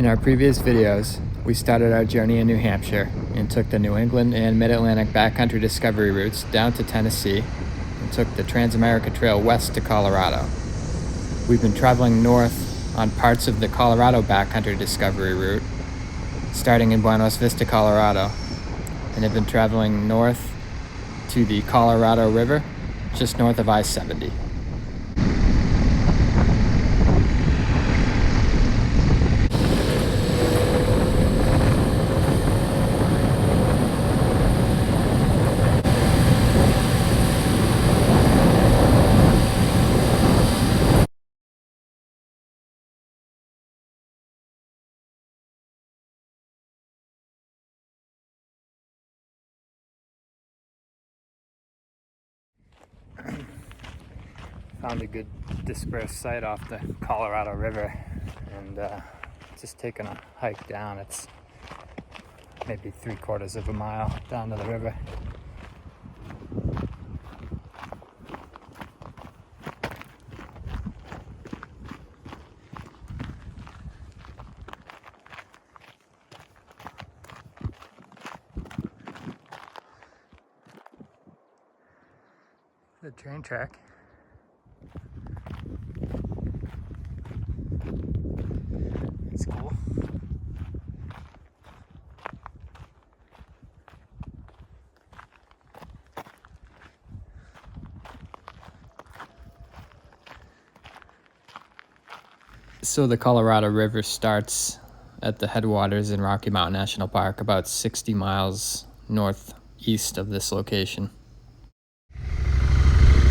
In our previous videos, we started our journey in New Hampshire and took the New England and Mid-Atlantic backcountry discovery routes down to Tennessee and took the Trans-America Trail west to Colorado. We've been traveling north on parts of the Colorado backcountry discovery route, starting in Buenos Vista, Colorado, and have been traveling north to the Colorado River, just north of I-70. Found a good dispersed site off the Colorado River and just taking a hike down. It's maybe 3/4 of a mile down to the river. The train track. It's cool. So the Colorado River starts at the headwaters in Rocky Mountain National Park, about 60 miles northeast of this location.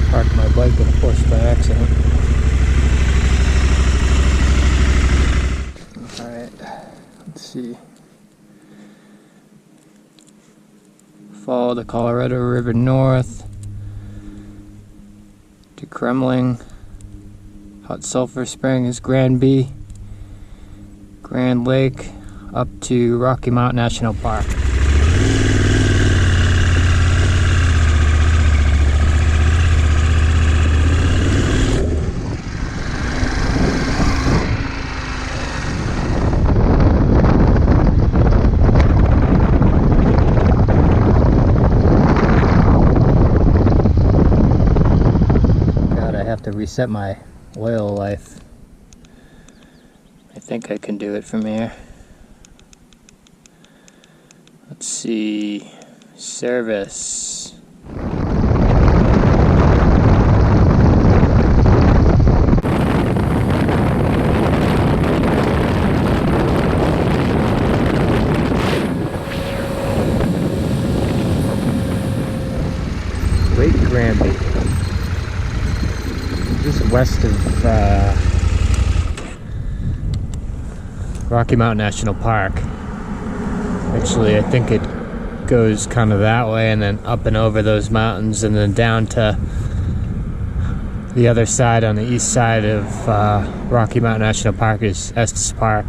Parked my bike in a bush by accident. Alright, let's see. Follow the Colorado River north to Kremling, Hot Sulphur Springs, Granby, Grand Lake, up to Rocky Mountain National Park. To reset my oil life. I think I can do it from here. Let's see. Service. Lake Granby. Just west of Rocky Mountain National Park. Actually, I think it goes kind of that way and then up and over those mountains and then down to the other side. On the east side of Rocky Mountain National Park is Estes Park.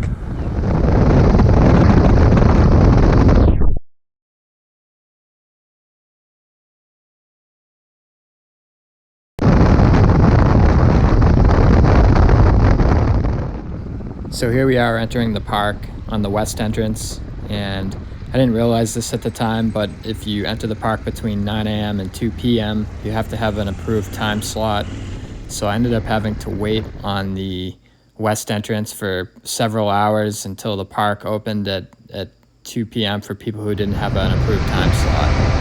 So here we are entering the park on the west entrance, and I didn't realize this at the time, but if you enter the park between 9 a.m. and 2 p.m., you have to have an approved time slot. So I ended up having to wait on the west entrance for several hours until the park opened at 2 p.m. for people who didn't have an approved time slot.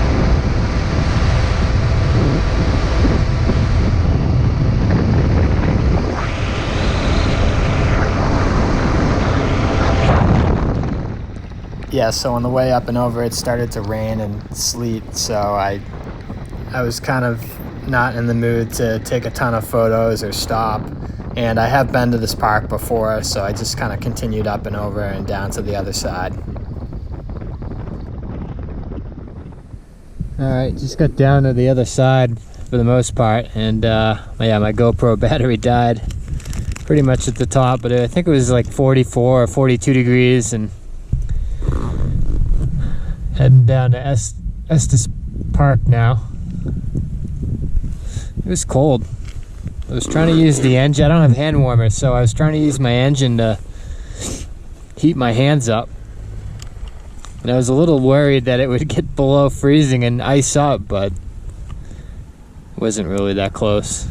Yeah, so on the way up and over, it started to rain and sleet, so I was kind of not in the mood to take a ton of photos or stop. And I have been to this park before, so I just kind of continued up and over and down to the other side. Alright, just got down to the other side for the most part, and my GoPro battery died pretty much at the top, but I think it was like 44 or 42 degrees, and heading down to Estes Park now. It was cold. I was trying to use the engine. I don't have hand warmers, so I was trying to use my engine to heat my hands up. And I was a little worried that it would get below freezing and ice up, but it wasn't really that close.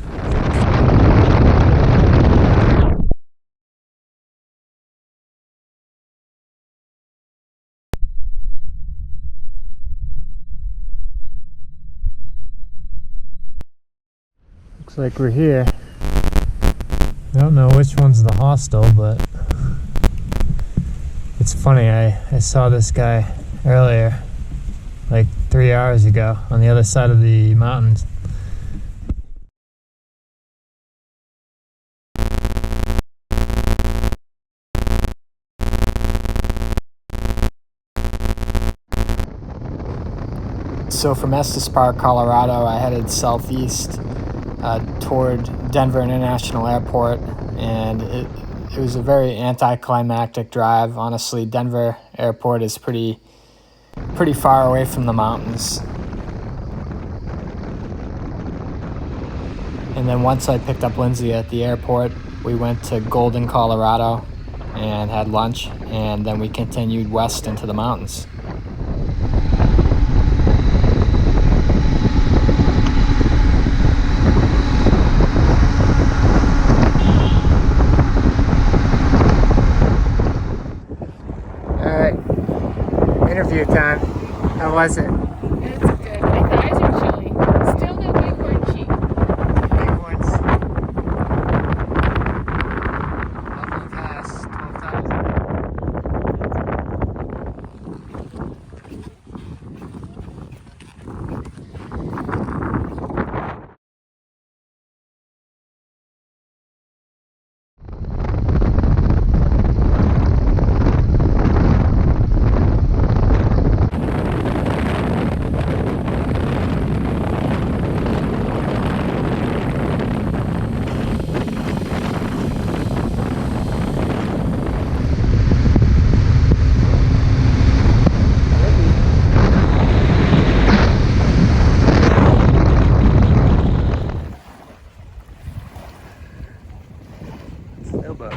Looks like we're here. I don't know which one's the hostel, but it's funny, I saw this guy earlier, like 3 hours ago, on the other side of the mountains. So from Estes Park, Colorado, I headed southeast toward Denver International Airport, and it was a very anticlimactic drive. Honestly, Denver Airport is pretty far away from the mountains. And then once I picked up Lindsay at the airport, we went to Golden, Colorado, and had lunch, and then we continued west into the mountains. Interview time. How was it? It's good. My thighs are chilly. Still no Bighorn cheek. Bighorns. Level past 12,000. Sailboat.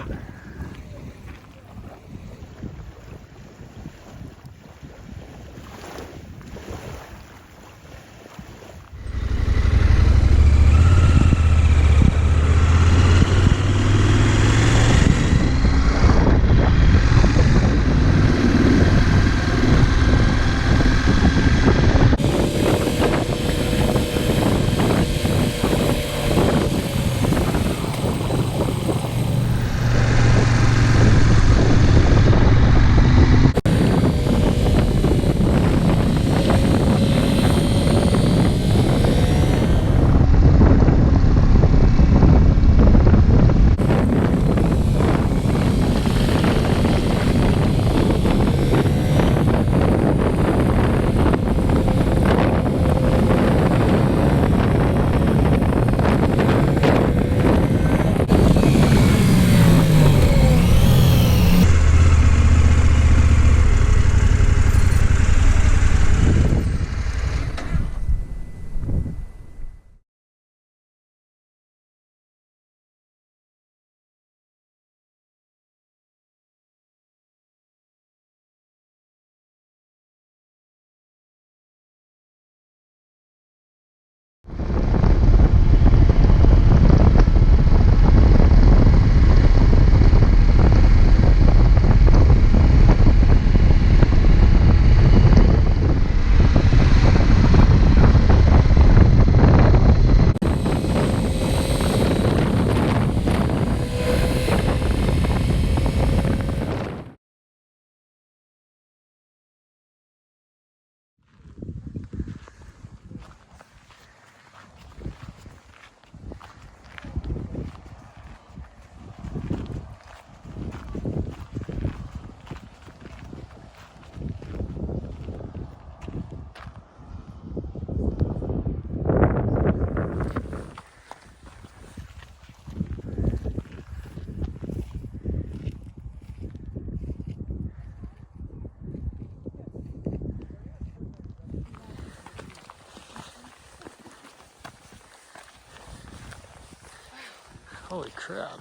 Holy crap.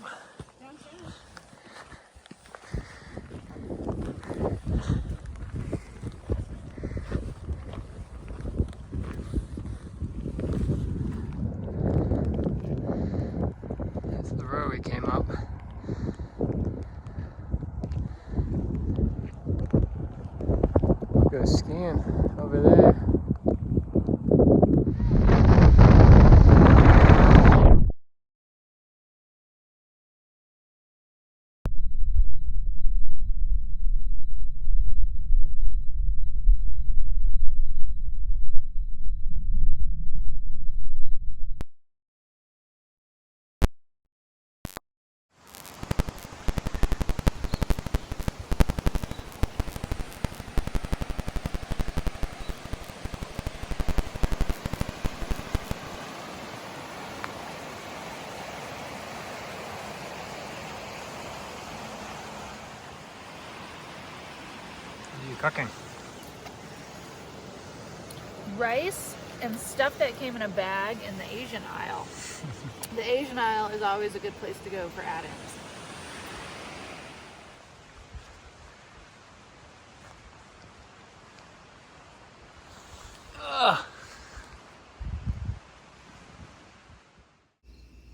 Go skiing over there. What are you cooking? Rice and stuff that came in a bag in the Asian aisle. The Asian aisle is always a good place to go for add-ins.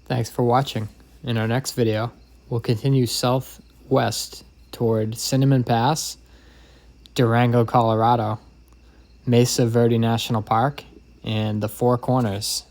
Thanks for watching. In our next video, we'll continue southwest toward Cinnamon Pass, Durango, Colorado, Mesa Verde National Park, and the Four Corners.